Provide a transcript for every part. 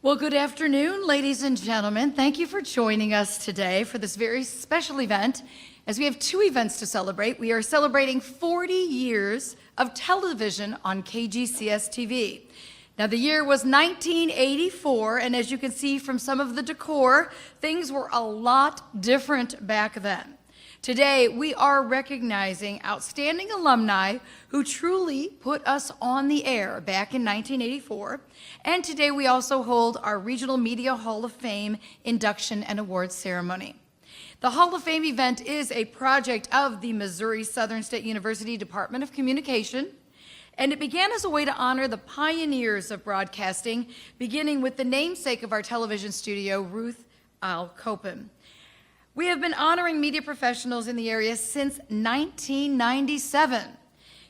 Well, good afternoon, ladies and gentlemen. Thank you for joining us today for this very special event. As we have two events to celebrate, we are celebrating 40 years of television on KGCS TV. Now, the year was 1984, and as you can see from some of the decor, things were a lot different back then. Today, we are recognizing outstanding alumni who truly put us on the air back in 1984. And today, we also hold our Regional Media Hall of Fame induction and awards ceremony. The Hall of Fame event is a project of the Missouri Southern State University Department of Communication, and it began as a way to honor the pioneers of broadcasting, beginning with the namesake of our television studio, Ruth Al Copen. We have been honoring media professionals in the area since 1997.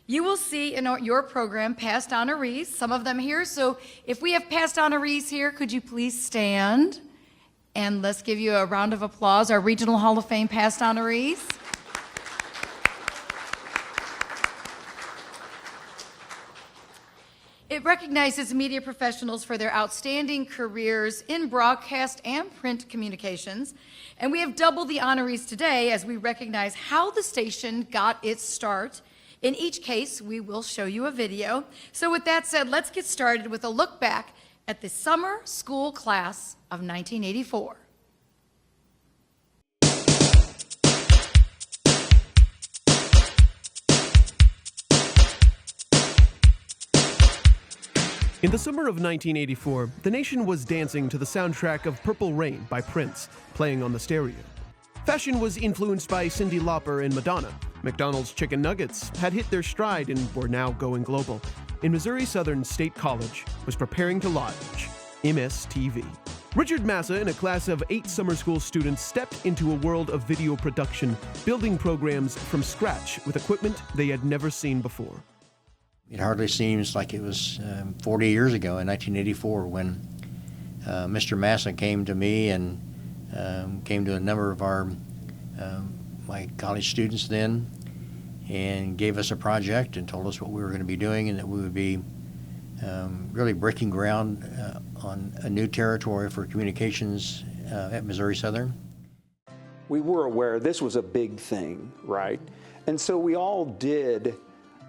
You will see in your program past honorees, some of them here. So if we have past honorees here, could you please stand? And let's give you a round of applause, our Regional Hall of Fame past honorees. It recognizes media professionals for their outstanding careers in broadcast and print communications. And we have doubled the honorees today as we recognize how the station got its start. In each case, we will show you a video. So with that said, let's get started with a look back at the summer school class of 1984. In the summer of 1984, the nation was dancing to the soundtrack of Purple Rain by Prince, playing on the stereo. Fashion was influenced by Cyndi Lauper and Madonna. McDonald's chicken nuggets had hit their stride and were now going global. And Missouri Southern State College was preparing to launch MSTV. Richard Massa and a class of 8 summer school students stepped into a world of video production, building programs from scratch with equipment they had never seen before. It hardly seems like it was 40 years ago in 1984 when Mr. Massa came to me and came to a number of my college students then and gave us a project and told us what we were going to be doing and that we would be really breaking ground on a new territory for communications at Missouri Southern. We were aware this was a big thing, right? And so we all did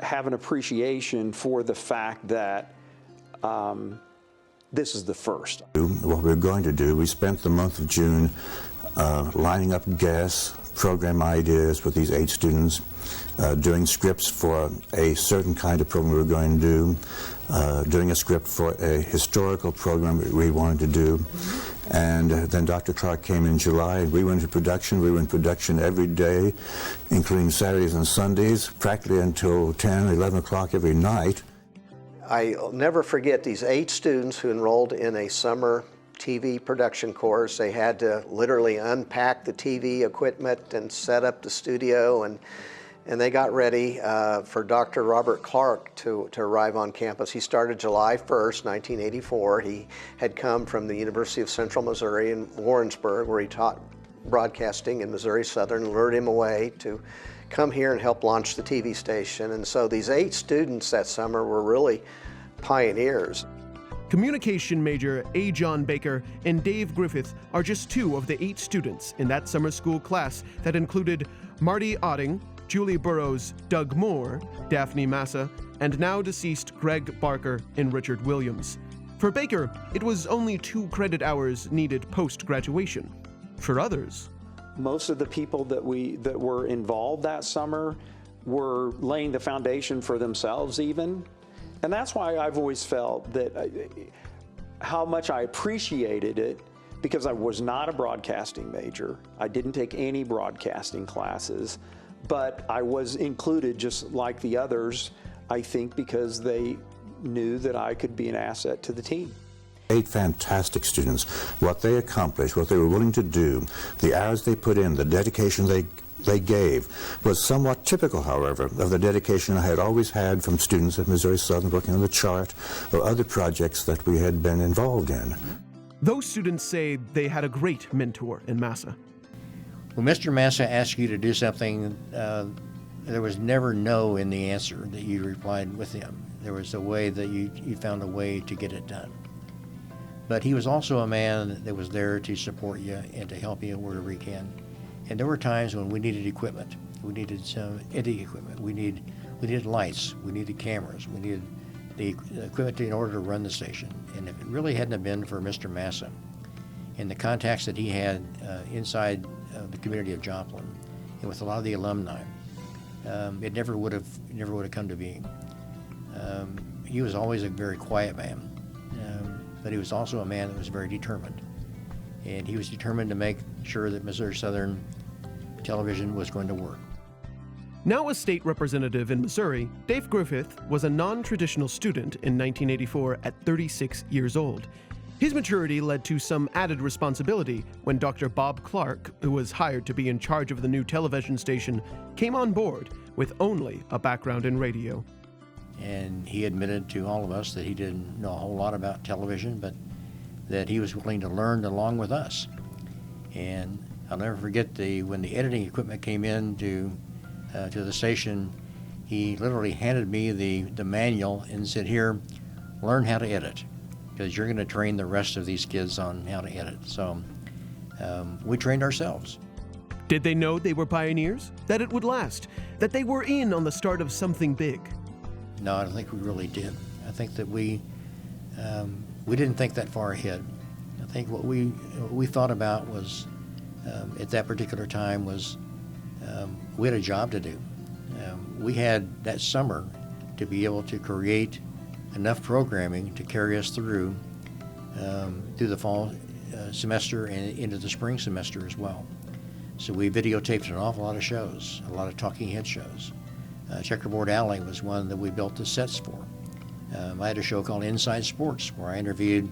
have an appreciation for the fact that this is the first. What we're going to do, we spent the month of June lining up guests, program ideas with these 8 students, doing scripts for a certain kind of program we were going to do, doing a script for a historical program we wanted to do. And then Dr. Clark came in July, and we went into production. We were in production every day, including Saturdays and Sundays, practically until 10, 11 o'clock every night. I'll never forget these 8 students who enrolled in a summer TV production course. They had to literally unpack the TV equipment and set up the studio, and they got ready for Dr. Robert Clark to arrive on campus. He started July 1st, 1984. He had come from the University of Central Missouri in Warrensburg, where he taught broadcasting in Missouri Southern, and lured him away to come here and help launch the TV station. And so these 8 students that summer were really pioneers. Communication major A. John Baker and Dave Griffith are just 2 of the 8 students in that summer school class that included Marty Otting, Julie Burrows, Doug Moore, Daphne Massa, and now deceased Greg Barker and Richard Williams. For Baker, it was only 2 credit hours needed post-graduation. For others, Most of the people that were involved that summer were laying the foundation for themselves even. And that's why I've always felt that how much I appreciated it, because I was not a broadcasting major. I didn't take any broadcasting classes. But I was included just like the others, I think, because they knew that I could be an asset to the team. 8 fantastic students. What they accomplished, what they were willing to do, the hours they put in, the dedication they gave was somewhat typical, however, of the dedication I had always had from students at Missouri Southern working on the chart or other projects that we had been involved in. those students say they had a great mentor in Massa. When Mr. Massa asked you to do something, there was never no in the answer that you replied with him. There was a way that you found a way to get it done. But he was also a man that was there to support you and to help you wherever he can. And there were times when we needed equipment. We needed some editing equipment. We needed lights. We needed cameras. We needed the equipment in order to run the station. And if it really hadn't have been for Mr. Massa and the contacts that he had inside the community of Joplin and with a lot of the alumni, it never would have come to being. He was always a very quiet man, but he was also a man that was very determined. And he was determined to make sure that Missouri Southern Television was going to work. Now a state representative in Missouri, Dave Griffith was a non-traditional student in 1984 at 36 years old. His maturity led to some added responsibility when Dr. Bob Clark, who was hired to be in charge of the new television station, came on board with only a background in radio. And he admitted to all of us that he didn't know a whole lot about television, but that he was willing to learn along with us. And I'll never forget when the editing equipment came in to the station, he literally handed me the manual and said, "Here, learn how to edit, because you're going to train the rest of these kids on how to edit." So we trained ourselves. Did they know they were pioneers? That it would last? That they were in on the start of something big? No, I don't think we really did. I think that we didn't think that far ahead. I think what we thought about was, at that particular time, was we had a job to do. We had that summer to be able to create enough programming to carry us through the fall semester and into the spring semester as well. So we videotaped an awful lot of shows, a lot of talking head shows. Checkerboard Alley was one that we built the sets for. I had a show called Inside Sports where I interviewed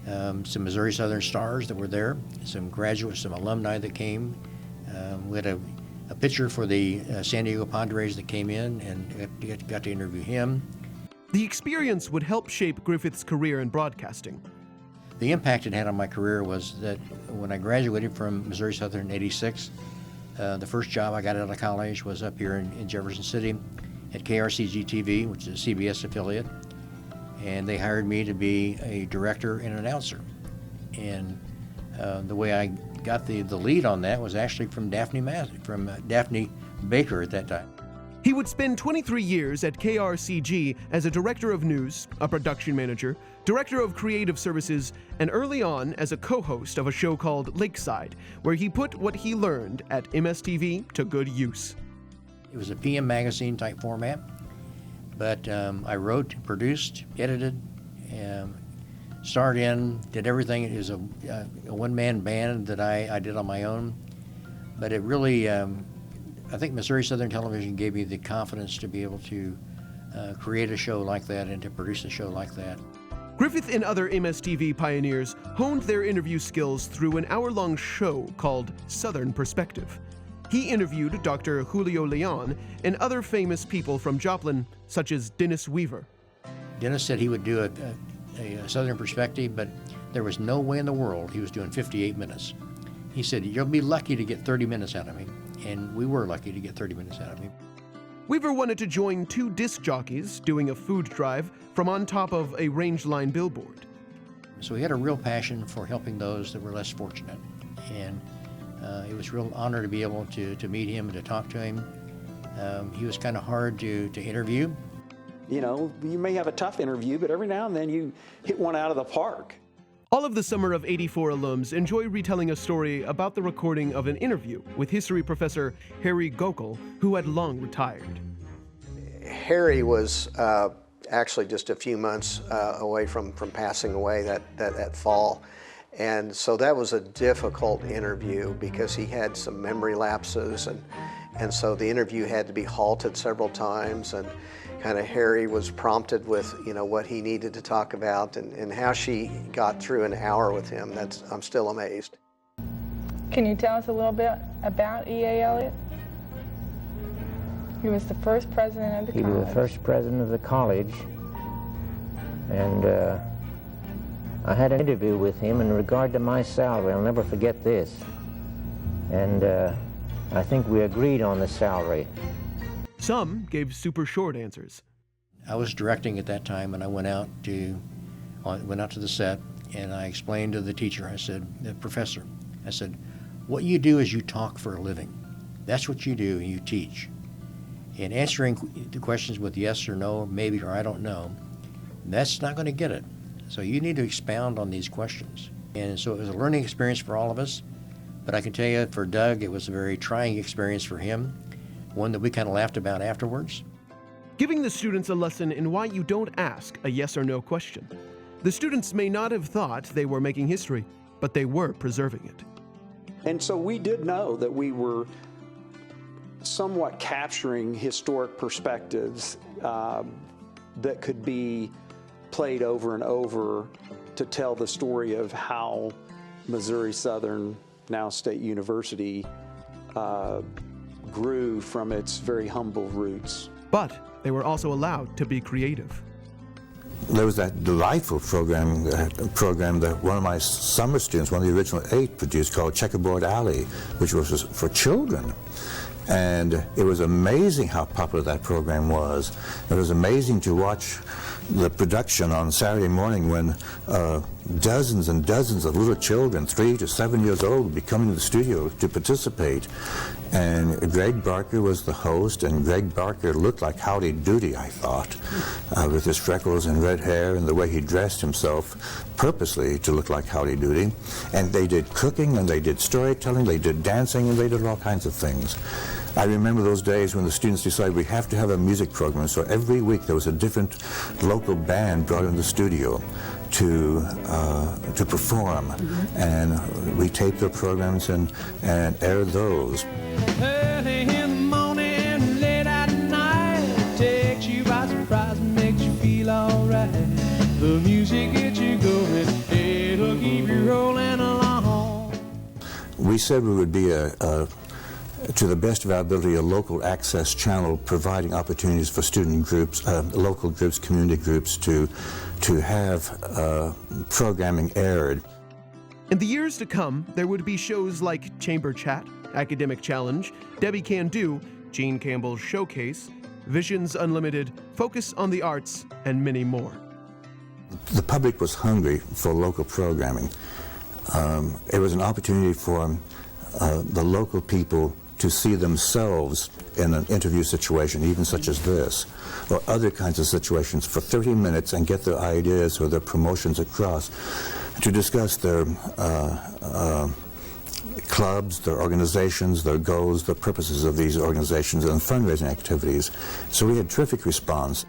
some Missouri Southern stars that were there, some graduates, some alumni that came. We had a pitcher for the San Diego Padres that came in and got to interview him. The experience would help shape Griffith's career in broadcasting. The impact it had on my career was that when I graduated from Missouri Southern in '86, the first job I got out of college was up here in Jefferson City at KRCG-TV, which is a CBS affiliate, and they hired me to be a director and an announcer. And the way I got the lead on that was actually from Daphne Baker at that time. He would spend 23 years at KRCG as a director of news, a production manager, director of creative services, and early on as a co-host of a show called Lakeside, where he put what he learned at MSTV to good use. It was a PM magazine type format, but I wrote, produced, edited, starred in, did everything. It was a one-man band that I did on my own, but it really, I think Missouri Southern Television gave me the confidence to be able to create a show like that and to produce a show like that. Griffith and other MSTV pioneers honed their interview skills through an hour-long show called Southern Perspective. He interviewed Dr. Julio Leon and other famous people from Joplin, such as Dennis Weaver. Dennis said he would do a Southern Perspective, but there was no way in the world he was doing 58 minutes. He said, "You'll be lucky to get 30 minutes out of me." And we were lucky to get 30 minutes out of him. Weaver wanted to join 2 disc jockeys doing a food drive from on top of a rangeline billboard. So he had a real passion for helping those that were less fortunate. And it was a real honor to be able to meet him and to talk to him. He was kind of hard to interview. You know, you may have a tough interview, but every now and then you hit one out of the park. All of the summer of '84 alums enjoy retelling a story about the recording of an interview with history professor Harry Gokul, who had long retired. Harry was actually just a few months away from passing away that fall. And so that was a difficult interview because he had some memory lapses, and so the interview had to be halted several times, and kind of Harry was prompted with, you know, what he needed to talk about, and how she got through an hour with him. I'm still amazed. Can you tell us a little bit about E.A. Elliott? He was the first president of the college. He was the first president of the college, and I had an interview with him in regard to my salary. I'll never forget this. And I think we agreed on the salary. Some gave super short answers. I was directing at that time, and I went out to the set, And I explained to the teacher, I said, the professor, I said, what you do is you talk for a living. That's what you do, you teach. And answering the questions with yes or no, maybe, or I don't know, that's not going to get it. So you need to expound on these questions. And so it was a learning experience for all of us. But I can tell you, for Doug, it was a very trying experience for him, one that we kind of laughed about afterwards. Giving the students a lesson in why you don't ask a yes or no question. The students may not have thought they were making history, but they were preserving it. And so we did know that we were somewhat capturing historic perspectives that could be played over and over to tell the story of how Missouri Southern, now State University, grew from its very humble roots. But they were also allowed to be creative. There was that delightful program that one of my summer students, one of the original 8, produced called Checkerboard Alley, which was for children. And it was amazing how popular that program was. It was amazing to watch the production on Saturday morning when dozens and dozens of little children, 3 to 7 years old, would be coming to the studio to participate. And Greg Barker was the host, and Greg Barker looked like Howdy Doody, I thought, with his freckles and red hair and the way he dressed himself purposely to look like Howdy Doody. And they did cooking, and they did storytelling, they did dancing, and they did all kinds of things. I remember those days when the students decided we have to have a music program, so every week there was a different local band brought in the studio to perform, and we taped their programs and aired those. Early in the morning, late at night, takes you by surprise and makes you feel alright. The music gets you going, it'll keep you rolling along. We said we would be to the best of our ability, a local access channel providing opportunities for student groups, local groups, community groups to have programming aired. In the years to come, there would be shows like Chamber Chat, Academic Challenge, Debbie Can Do, Gene Campbell's Showcase, Visions Unlimited, Focus on the Arts, and many more. The public was hungry for local programming. It was an opportunity for the local people to see themselves in an interview situation, even such as this, or other kinds of situations for 30 minutes and get their ideas or their promotions across, to discuss their clubs, their organizations, their goals, the purposes of these organizations and fundraising activities. So we had terrific response.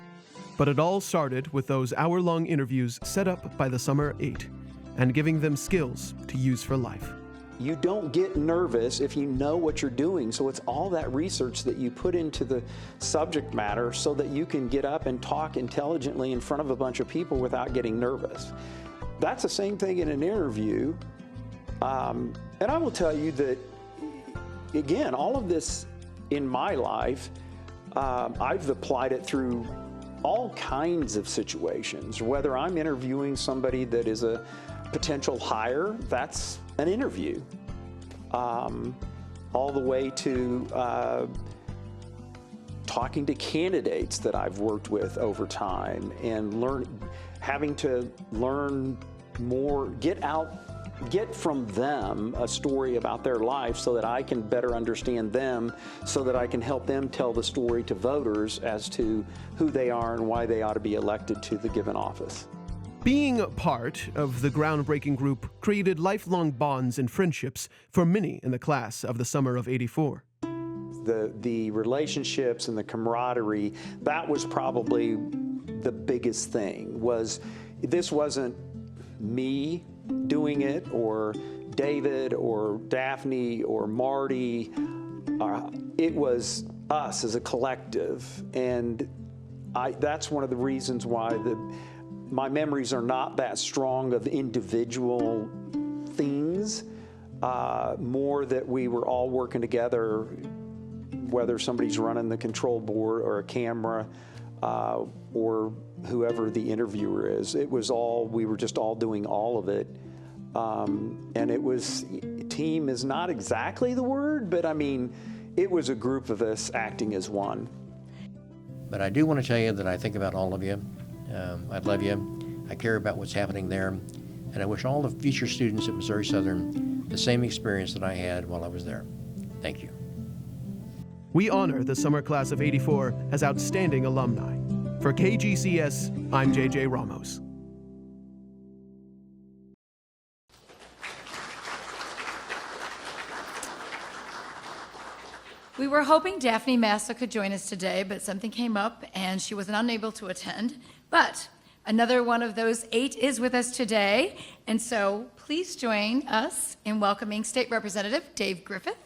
But it all started with those hour-long interviews set up by the Summer 8 and giving them skills to use for life. You don't get nervous if you know what you're doing. So it's all that research that you put into the subject matter so that you can get up and talk intelligently in front of a bunch of people without getting nervous. That's the same thing in an interview. And I will tell you that, again, all of this in my life, I've applied it through all kinds of situations. Whether I'm interviewing somebody that is a potential hire, that's an interview, all the way to talking to candidates that I've worked with over time and having to learn more, get from them a story about their life so that I can better understand them, so that I can help them tell the story to voters as to who they are and why they ought to be elected to the given office. Being a part of the groundbreaking group created lifelong bonds and friendships for many in the class of the summer of '84. The relationships and the camaraderie, that was probably the biggest thing. This wasn't me doing it, or David, or Daphne, or Marty. It was us as a collective, and that's one of the reasons why my memories are not that strong of individual things, more that we were all working together, whether somebody's running the control board or a camera, or whoever the interviewer is. We were just all doing all of it. And team is not exactly the word, but I mean, it was a group of us acting as one. But I do want to tell you that I think about all of you. I love you. I care about what's happening there. and I wish all the future students at Missouri Southern the same experience that I had while I was there. Thank you. We honor the summer class of '84 as outstanding alumni. For KGCS, I'm JJ Ramos. We were hoping Daphne Massa could join us today, but something came up and she was unable to attend. But another one of those 8 is with us today, and so please join us in welcoming State Representative Dave Griffith.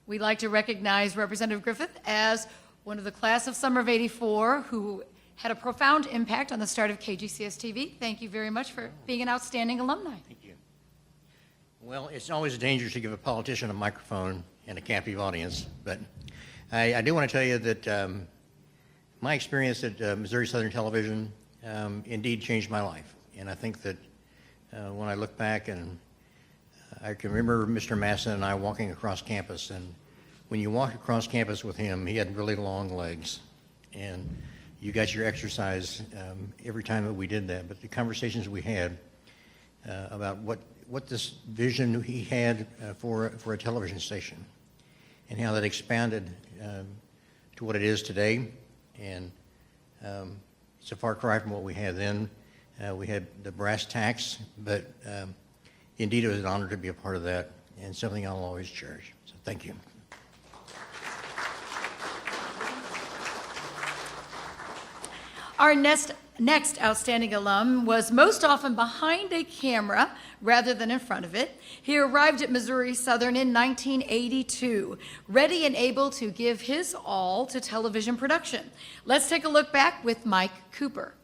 We'd like to recognize Representative Griffith as one of the class of summer of '84 who had a profound impact on the start of KGCS TV. Thank you very much for being an outstanding alumni. Thank you. Well, it's always dangerous to give a politician a microphone in a captive audience, but I do want to tell you that my experience at Missouri Southern Television indeed changed my life. And I think that when I look back, and I can remember Mr. Massa and I walking across campus, and when you walk across campus with him, he had really long legs, and you got your exercise every time that we did that. But the conversations we had about what this vision he had for a television station, and how that expanded to what it is today, and it's a far cry from what we had then. We had the brass tacks, but indeed it was an honor to be a part of that, and something I'll always cherish. So thank you. Our next outstanding alum was most often behind a camera rather than in front of it. He arrived at Missouri Southern in 1982, ready and able to give his all to television production. Let's take a look back with Mike Cooper.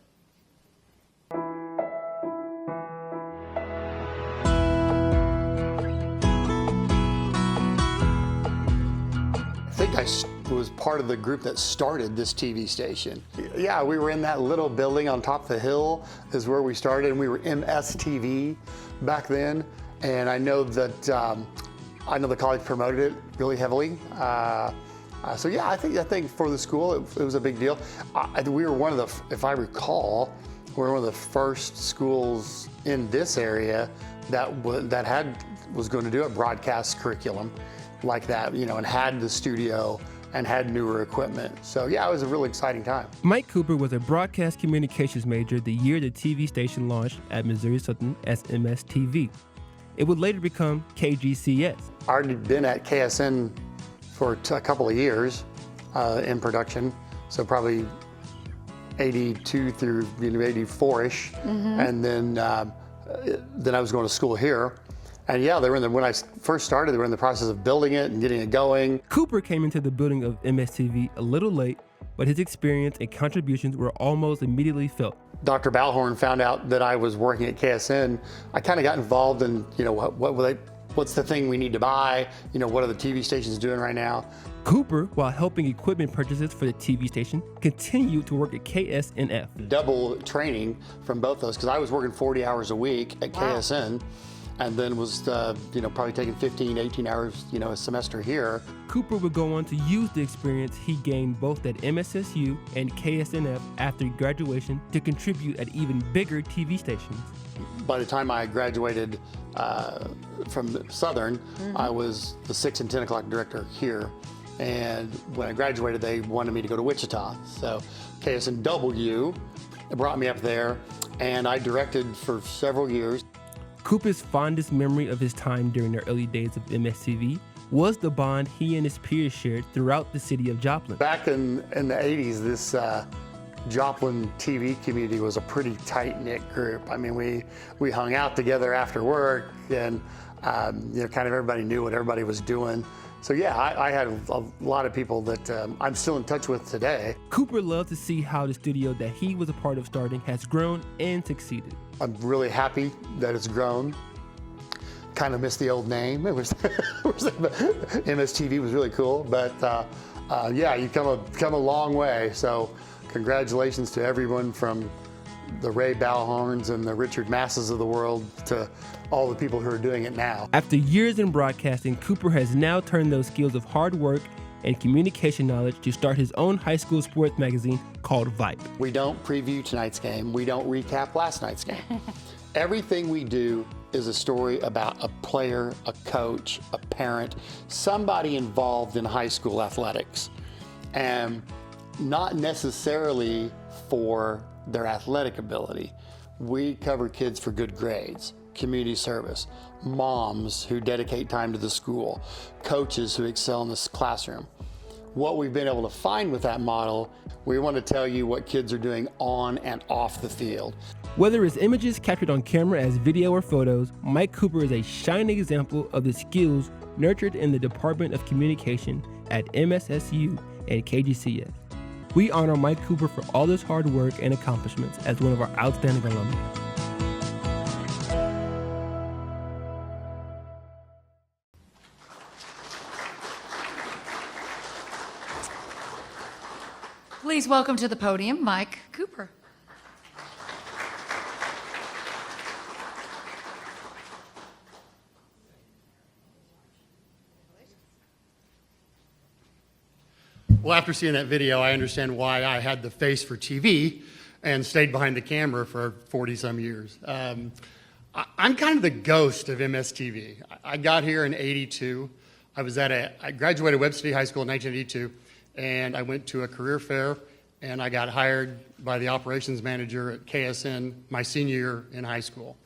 I think I was part of the group that started this TV station. Yeah, we were in that little building on top of the hill is where we started, and we were MSTV back then. And I know that the college promoted it really heavily. So yeah, I think for the school it was a big deal. We were one of the, if I recall, we were one of the first schools in this area that was going to do a broadcast curriculum like that, you know, and had the studio and had newer equipment. So yeah, it was a really exciting time. Mike Cooper was a broadcast communications major the year the TV station launched at Missouri Southern as MSTV. It would later become KGCS. I'd already been at KSN for a couple of years in production, so probably 82 through 84-ish, and then I was going to school here. And yeah, when I first started, they were in the process of building it and getting it going. Cooper came into the building of MSTV a little late, but his experience and contributions were almost immediately felt. Dr. Balhorn found out that I was working at KSN. I kind of got involved in, you know, what's the thing we need to buy? You know, what are the TV stations doing right now? Cooper, while helping equipment purchases for the TV station, continued to work at KSNF. Double training from both those, because I was working 40 hours a week at KSN. And then was, probably taking 15, 18 hours, a semester here. Cooper would go on to use the experience he gained both at MSSU and KSNF after graduation to contribute at even bigger TV stations. By the time I graduated from Southern, I was the 6 and 10 o'clock director here. And when I graduated, they wanted me to go to Wichita. So KSNW brought me up there, and I directed for several years. Cooper's fondest memory of his time during the early days of MSTV was the bond he and his peers shared throughout the city of Joplin. Back in the 80s, this Joplin TV community was a pretty tight-knit group. I mean, we hung out together after work, and kind of everybody knew what everybody was doing. So yeah, I had a lot of people that I'm still in touch with today. Cooper loved to see how the studio that he was a part of starting has grown and succeeded. I'm really happy that it's grown. Kind of miss the old name. It was MSTV was really cool, but yeah, you come a long way. So congratulations to everyone from the Ray Ballhorns and the Richard Masses of the world to all the people who are doing it now. After years in broadcasting, Cooper has now turned those skills of hard work and communication knowledge to start his own high school sports magazine called Vibe. We don't preview tonight's game. We don't recap last night's game. Everything we do is a story about a player, a coach, a parent, somebody involved in high school athletics. And not necessarily for their athletic ability. We cover kids for good grades, community service, moms who dedicate time to the school, coaches who excel in this classroom. What we've been able to find with that model, we want to tell you what kids are doing on and off the field. Whether it's images captured on camera as video or photos, Mike Cooper is a shining example of the skills nurtured in the Department of Communication at MSSU and KGCS. We honor Mike Cooper for all his hard work and accomplishments as one of our outstanding alumni. Please welcome to the podium Mike Cooper. Well, after seeing that video, I understand why I had the face for TV and stayed behind the camera for 40-some years. I'm kind of the ghost of MSTV. I got here in '82. I graduated Webb City High School in 1982, and I went to a career fair, and I got hired by the operations manager at KSN my senior year in high school.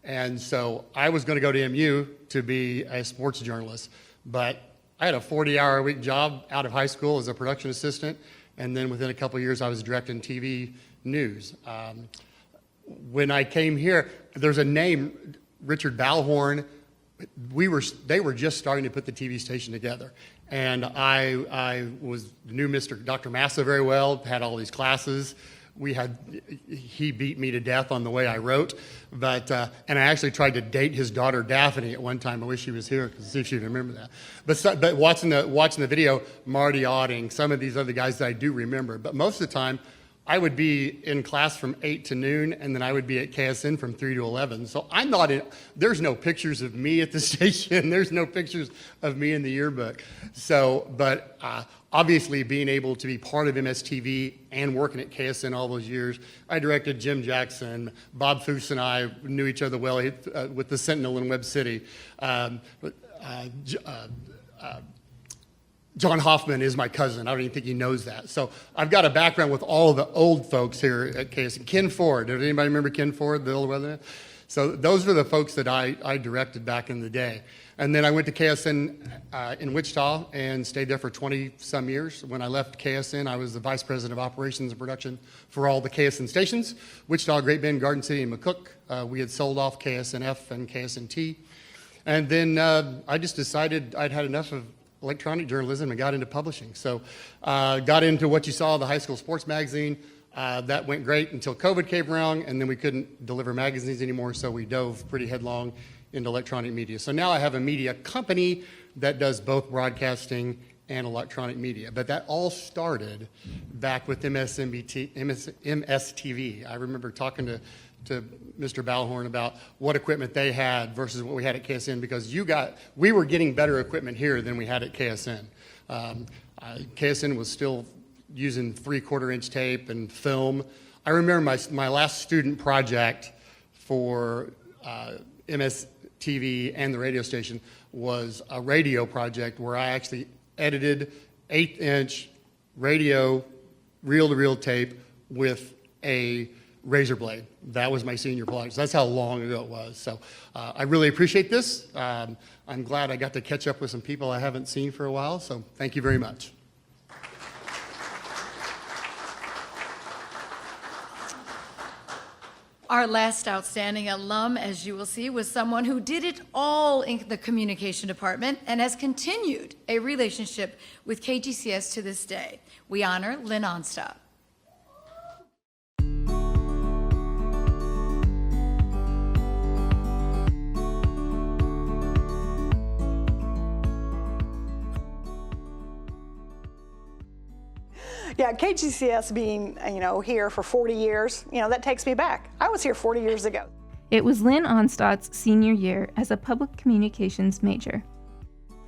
And so I was going to go to MU to be a sports journalist, but I had a 40-hour-a-week job out of high school as a production assistant, and then within a couple of years I was directing TV news. When I came here, there's a name, Richard Ballhorn. They were just starting to put the TV station together, and I knew Dr. Massa very well, had all these classes. He beat me to death on the way I wrote, and I actually tried to date his daughter Daphne at one time. I wish she was here to see if she'd remember that. But watching the video, Marty Auding, some of these other guys that I do remember, but most of the time, I would be in class from 8 to noon, and then I would be at KSN from 3 to 11. So I'm not in, there's no pictures of me at the station. There's no pictures of me in the yearbook. So, but obviously being able to be part of MSTV and working at KSN all those years, I directed Jim Jackson. Bob Foose and I knew each other well with the Sentinel in Webb City. John Hoffman is my cousin. I don't even think he knows that. So I've got a background with all the old folks here at KSN. Ken Ford, does anybody remember Ken Ford, the old weatherman? So those are the folks that I directed back in the day. And then I went to KSN in Wichita and stayed there for 20-some years. When I left KSN, I was the Vice President of Operations and Production for all the KSN stations, Wichita, Great Bend, Garden City, and McCook. We had sold off KSNF and KSNT. And then I just decided I'd had enough of electronic journalism and got into publishing. So got into what you saw, the high school sports magazine. That went great until COVID came around, and then we couldn't deliver magazines anymore, so we dove pretty headlong into electronic media. So now I have a media company that does both broadcasting and electronic media. But that all started back with MSTV. I remember talking to Mr. Ballhorn about what equipment they had versus what we had at KSN, because we were getting better equipment here than we had at KSN. KSN was still using 3/4-inch tape and film. I remember my last student project for MSTV and the radio station was a radio project where I actually edited 8-inch radio reel-to-reel tape with a razor blade. That was my senior project. So that's how long ago it was. So I really appreciate this. I'm glad I got to catch up with some people I haven't seen for a while. So thank you very much. Our last outstanding alum, as you will see, was someone who did it all in the communication department and has continued a relationship with KGCS to this day. We honor Lynn Onstop. Yeah, KGCS being, here for 40 years, that takes me back. I was here 40 years ago. It was Lynn Onstott's senior year as a public communications major.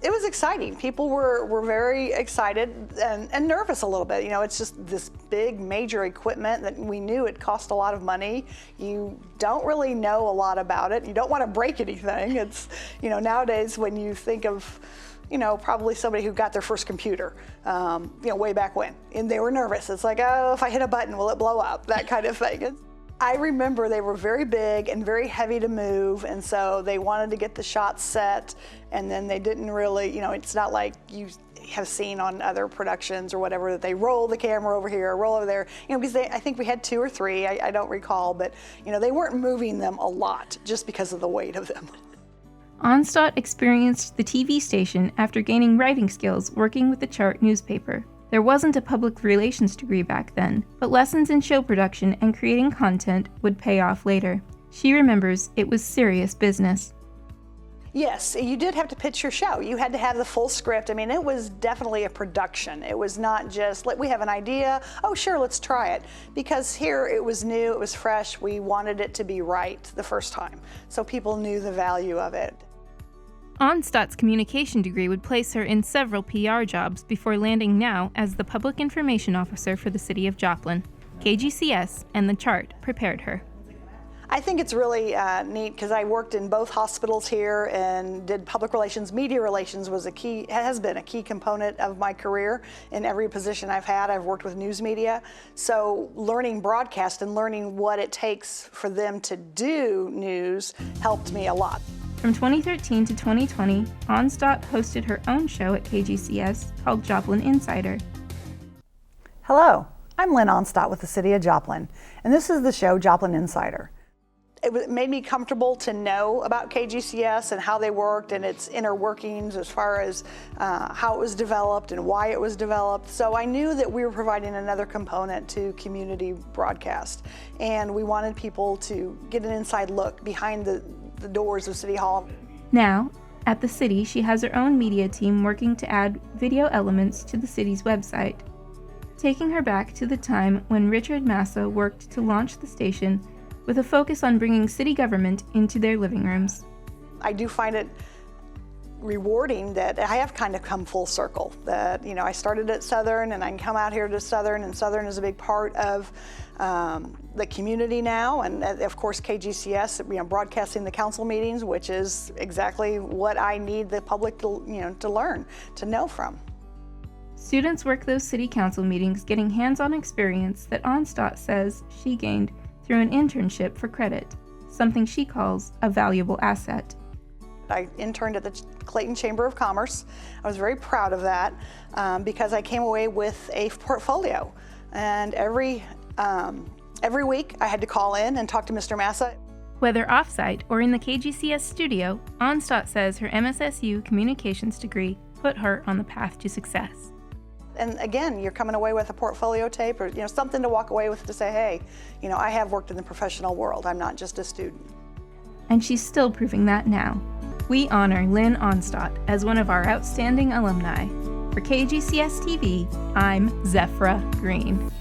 It was exciting. People were very excited and nervous a little bit. It's just this big major equipment that we knew it cost a lot of money. You don't really know a lot about it. You don't want to break anything. It's, nowadays when you think of, probably somebody who got their first computer, way back when, and they were nervous. It's like, oh, if I hit a button, will it blow up? That kind of thing. I remember they were very big and very heavy to move, and so they wanted to get the shots set, and then they didn't really, it's not like you have seen on other productions or whatever, that they roll the camera over here or roll over there, because I think we had 2 or 3, I don't recall, but they weren't moving them a lot just because of the weight of them. Onstott experienced the TV station after gaining writing skills working with the Chart newspaper. There wasn't a public relations degree back then, but lessons in show production and creating content would pay off later. She remembers it was serious business. Yes, you did have to pitch your show. You had to have the full script. I mean, it was definitely a production. It was not just, we have an idea, oh sure, let's try it. Because here it was new, it was fresh, we wanted it to be right the first time. So people knew the value of it. Onstott's communication degree would place her in several PR jobs before landing now as the Public Information Officer for the City of Joplin. KGCS and the Chart prepared her. I think it's really neat because I worked in both hospitals here and did public relations. Media relations has been a key component of my career. In every position I've had, I've worked with news media. So learning broadcast and learning what it takes for them to do news helped me a lot. From 2013 to 2020, Onstott hosted her own show at KGCS called Joplin Insider. Hello, I'm Lynn Onstott with the City of Joplin, and this is the show Joplin Insider. It made me comfortable to know about KGCS and how they worked and its inner workings as far as how it was developed and why it was developed. So I knew that we were providing another component to community broadcast, and we wanted people to get an inside look behind the doors of City Hall. Now, at the city, she has her own media team working to add video elements to the city's website, taking her back to the time when Richard Massa worked to launch the station with a focus on bringing city government into their living rooms. I do find it rewarding that I have kind of come full circle, that I started at Southern and I can come out here to Southern, and Southern is a big part of the community now, and of course KGCS, broadcasting the council meetings, which is exactly what I need the public to to learn, to know from. Students work those city council meetings getting hands-on experience that Onstott says she gained through an internship for credit, something she calls a valuable asset. I interned at the Clayton Chamber of Commerce. I was very proud of that because I came away with a portfolio, and every week I had to call in and talk to Mr. Massa. Whether offsite or in the KGCS studio, Onstott says her MSSU communications degree put her on the path to success. And again, you're coming away with a portfolio tape or something to walk away with to say, hey, I have worked in the professional world. I'm not just a student. And she's still proving that now. We honor Lynn Onstott as one of our outstanding alumni. For KGCS TV, I'm Zephra Green.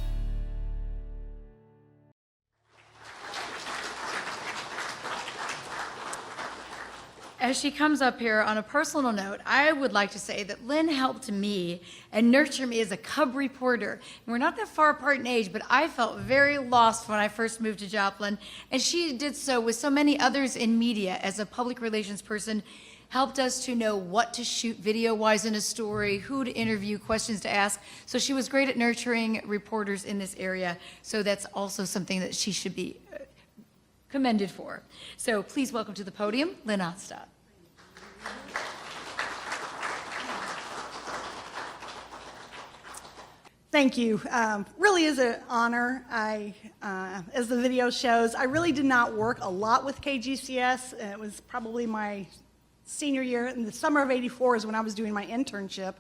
As she comes up here, on a personal note, I would like to say that Lynn helped me and nurtured me as a cub reporter. We're not that far apart in age, but I felt very lost when I first moved to Joplin, and she did so with so many others in media as a public relations person, helped us to know what to shoot video-wise in a story, who to interview, questions to ask. So she was great at nurturing reporters in this area, so that's also something that she should be commended for. So please welcome to the podium, Lynn Onstott. Thank you. Really is an honor. As the video shows, I really did not work a lot with KGCS. It was probably my senior year. In the summer of '84 is when I was doing my internship,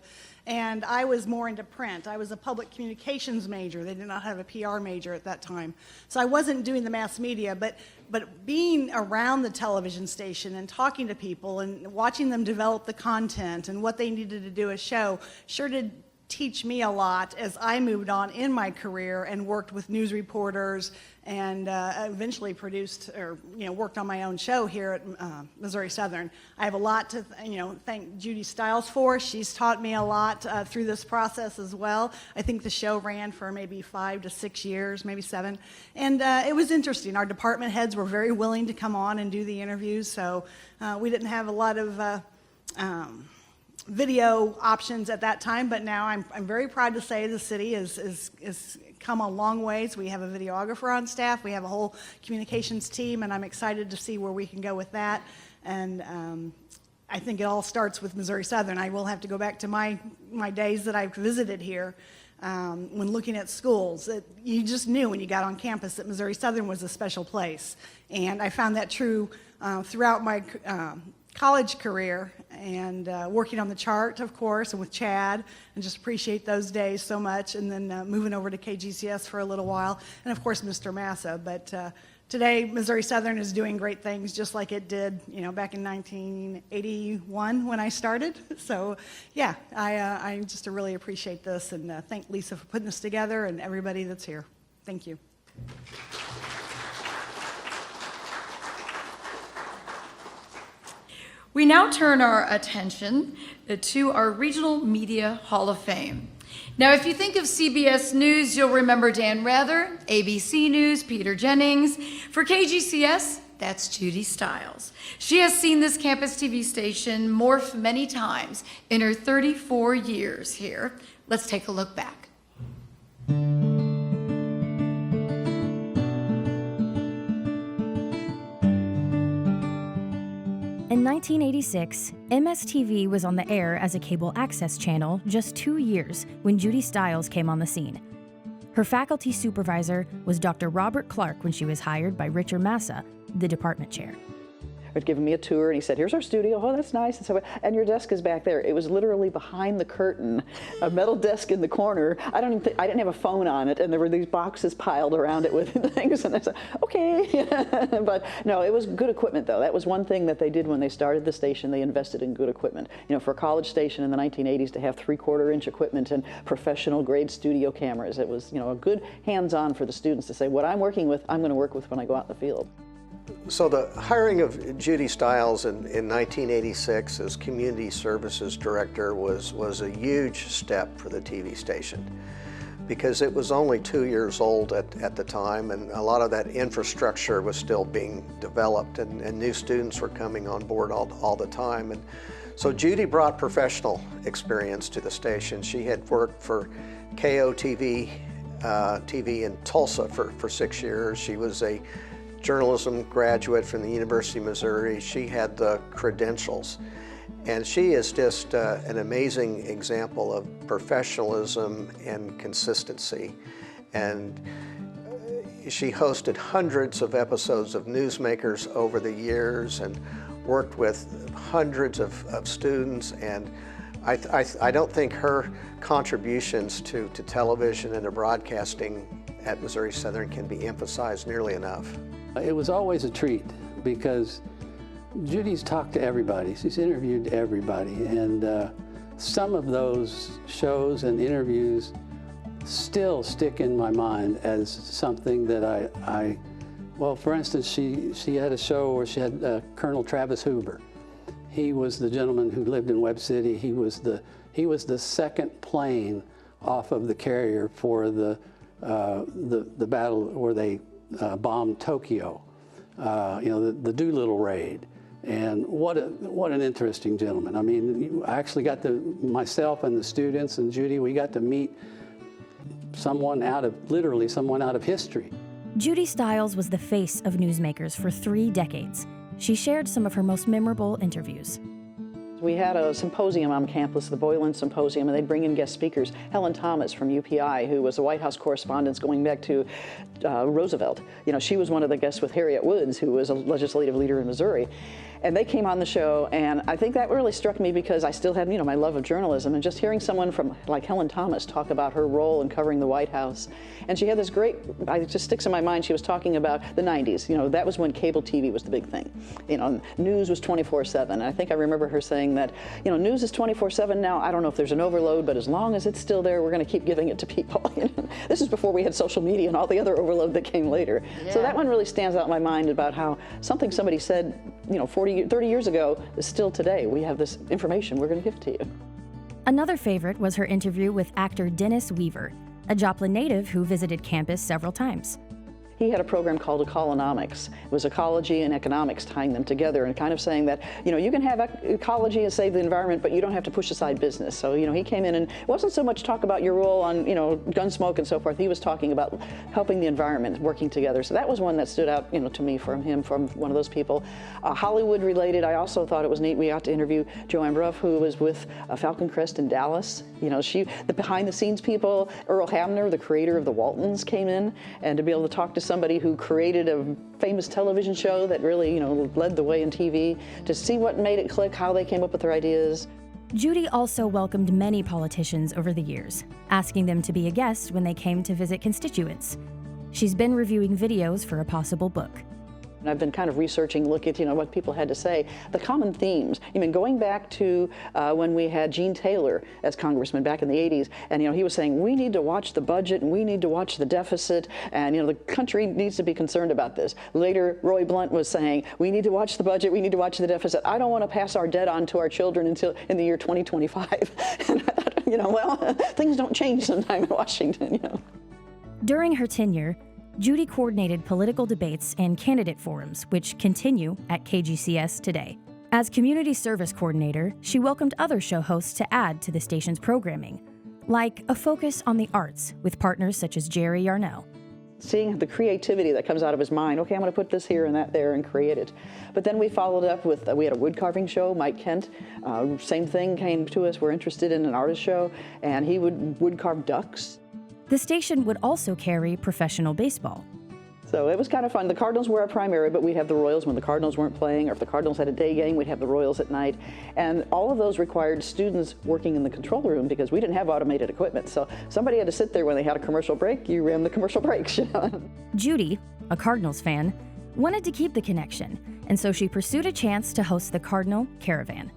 and I was more into print. I was a public communications major. They did not have a PR major at that time. So I wasn't doing the mass media, but being around the television station and talking to people and watching them develop the content and what they needed to do a show sure did teach me a lot as I moved on in my career and worked with news reporters and eventually produced or worked on my own show here at Missouri Southern. I have a lot to thank Judy Stiles for. She's taught me a lot through this process as well. I think the show ran for maybe 5 to 6 years, maybe 7, and it was interesting. Our department heads were very willing to come on and do the interviews, so we didn't have a lot of video options at that time, but now I'm very proud to say the city is come a long ways. We have a videographer on staff, we have a whole communications team, and I'm excited to see where we can go with that. And I think it all starts with Missouri Southern. I will have to go back to my days that I've visited here. When looking at schools, you just knew when you got on campus that Missouri Southern was a special place. And I found that true throughout my college career and working on the chart, of course, and with Chad, and just appreciate those days so much. And then moving over to KGCS for a little while, and of course, Mr. Massa. But today, Missouri Southern is doing great things, just like it did, back in 1981 when I started. So, yeah, I just really appreciate this, and thank Lisa for putting this together, and everybody that's here. Thank you. We now turn our attention to our Regional Media Hall of Fame. Now, if you think of CBS News, you'll remember Dan Rather, ABC News, Peter Jennings. For KGCS, that's Judy Stiles. She has seen this campus TV station morph many times in her 34 years here. Let's take a look back. In 1986, MSTV was on the air as a cable access channel just 2 years when Judy Stiles came on the scene. Her faculty supervisor was Dr. Robert Clark when she was hired by Richard Massa, the department chair. Had given me a tour, and he said, "Here's our studio. Oh, that's nice." And so, and your desk is back there. It was literally behind the curtain, a metal desk in the corner. I didn't have a phone on it, and there were these boxes piled around it with things. And I said, "Okay," but no, it was good equipment though. That was one thing that they did when they started the station. They invested in good equipment. For a college station in the 1980s to have 3/4-inch equipment and professional grade studio cameras, it was a good hands-on for the students to say, "What I'm working with, I'm going to work with when I go out in the field." So the hiring of Judy Stiles in 1986 as Community Services Director was a huge step for the TV station because it was only 2 years old at the time, and a lot of that infrastructure was still being developed, and new students were coming on board all the time. And so Judy brought professional experience to the station. She had worked for KOTV TV in Tulsa for 6 years. She was a journalism graduate from the University of Missouri. She had the credentials, and she is just an amazing example of professionalism and consistency. And she hosted hundreds of episodes of Newsmakers over the years and worked with hundreds of students, and I don't think her contributions to television and to broadcasting at Missouri Southern can be emphasized nearly enough. It was always a treat because Judy's talked to everybody. She's interviewed everybody, and some of those shows and interviews still stick in my mind as something that well, for instance, she had a show where she had Colonel Travis Hoover. He was the gentleman who lived in Webb City. He was the second plane off of the carrier for the battle where they bombed Tokyo, the Doolittle raid. And what an interesting gentleman. I mean, I actually got to, myself and the students and Judy, we got to meet literally someone out of history. Judy Stiles was the face of Newsmakers for 3 decades. She shared some of her most memorable interviews. We had a symposium on campus, the Boylan Symposium, and they'd bring in guest speakers. Helen Thomas from UPI, who was a White House correspondent going back to Roosevelt. She was one of the guests with Harriet Woods, who was a legislative leader in Missouri. And they came on the show, and I think that really struck me because I still had, my love of journalism, and just hearing someone from like Helen Thomas talk about her role in covering the White House. And she had this great, it just sticks in my mind, she was talking about the 90s. That was when cable TV was the big thing. News was 24/7. And I think I remember her saying saying that, news is 24/7 now. I don't know if there's an overload, but as long as it's still there, we're going to keep giving it to people. This is before we had social media and all the other overload that came later. Yeah. So that one really stands out in my mind about how something somebody said, 30 years ago is still today. We have this information we're going to give to you. Another favorite was her interview with actor Dennis Weaver, a Joplin native who visited campus several times. He had a program called Ecolonomics. It was ecology and economics tying them together and kind of saying that, you can have ecology and save the environment, but you don't have to push aside business. So, he came in and it wasn't so much talk about your role on, gun smoke and so forth. He was talking about helping the environment, working together. So that was one that stood out, to me from one of those people. Hollywood related, I also thought it was neat. We got to interview Joanne Bruff, who was with Falcon Crest in Dallas. The behind the scenes people, Earl Hamner, the creator of the Waltons, came in, and to be able to talk to somebody who created a famous television show that really, led the way in TV, to see what made it click, how they came up with their ideas. Judy also welcomed many politicians over the years, asking them to be a guest when they came to visit constituents. She's been reviewing videos for a possible book. And I've been kind of researching, look at, what people had to say, the common themes. Going back to when we had Gene Taylor as congressman back in the 80s, and, he was saying, we need to watch the budget and we need to watch the deficit, and, the country needs to be concerned about this. Later, Roy Blunt was saying, we need to watch the budget, we need to watch the deficit. I don't want to pass our debt on to our children until in the year 2025. And I thought, things don't change sometime in Washington, During her tenure, Judy coordinated political debates and candidate forums, which continue at KGCS today. As community service coordinator, she welcomed other show hosts to add to the station's programming, like a focus on the arts with partners such as Jerry Yarnell. Seeing the creativity that comes out of his mind, okay, I'm going to put this here and that there and create it. But then we followed up with, we had a wood carving show, Mike Kent, same thing came to us, we're interested in an artist show, and he would wood carve ducks. The station would also carry professional baseball. So it was kind of fun. The Cardinals were our primary, but we'd have the Royals when the Cardinals weren't playing, or if the Cardinals had a day game, we'd have the Royals at night. And all of those required students working in the control room because we didn't have automated equipment. So somebody had to sit there when they had a commercial break, you ran the commercial breaks. Judy, a Cardinals fan, wanted to keep the connection, and so she pursued a chance to host the Cardinal Caravan.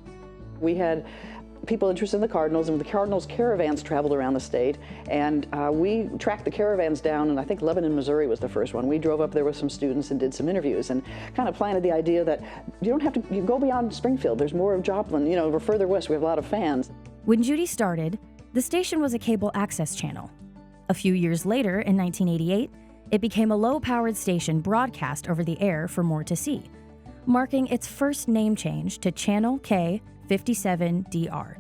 We had people interested in the Cardinals, and the Cardinals caravans traveled around the state, and we tracked the caravans down, and I think Lebanon, Missouri was the first one. We drove up there with some students and did some interviews and kind of planted the idea that you can go beyond Springfield. There's more of Joplin, we're further west, we have a lot of fans. When Judy started, the station was a cable access channel. A few years later, in 1988, it became a low-powered station broadcast over the air for more to see, marking its first name change to Channel K 57DR.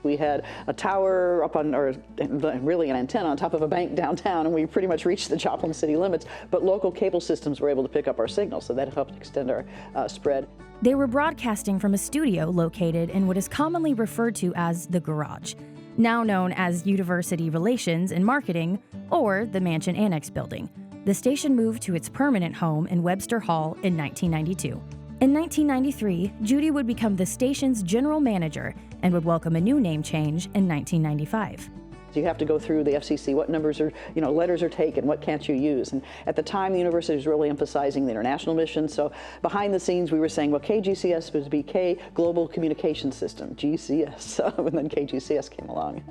We had a tower up on, or really an antenna on top of a bank downtown, and we pretty much reached the Joplin city limits, but local cable systems were able to pick up our signal, so that helped extend our spread. They were broadcasting from a studio located in what is commonly referred to as the Garage, now known as University Relations and Marketing, or the Mansion Annex building. The station moved to its permanent home in Webster Hall in 1992. In 1993, Judy would become the station's general manager and would welcome a new name change in 1995. You have to go through the FCC, what numbers are, letters are taken, what can't you use? And at the time, the university was really emphasizing the international mission. So behind the scenes, we were saying, well, KGCS was to be K Global Communication System, GCS, and then KGCS came along.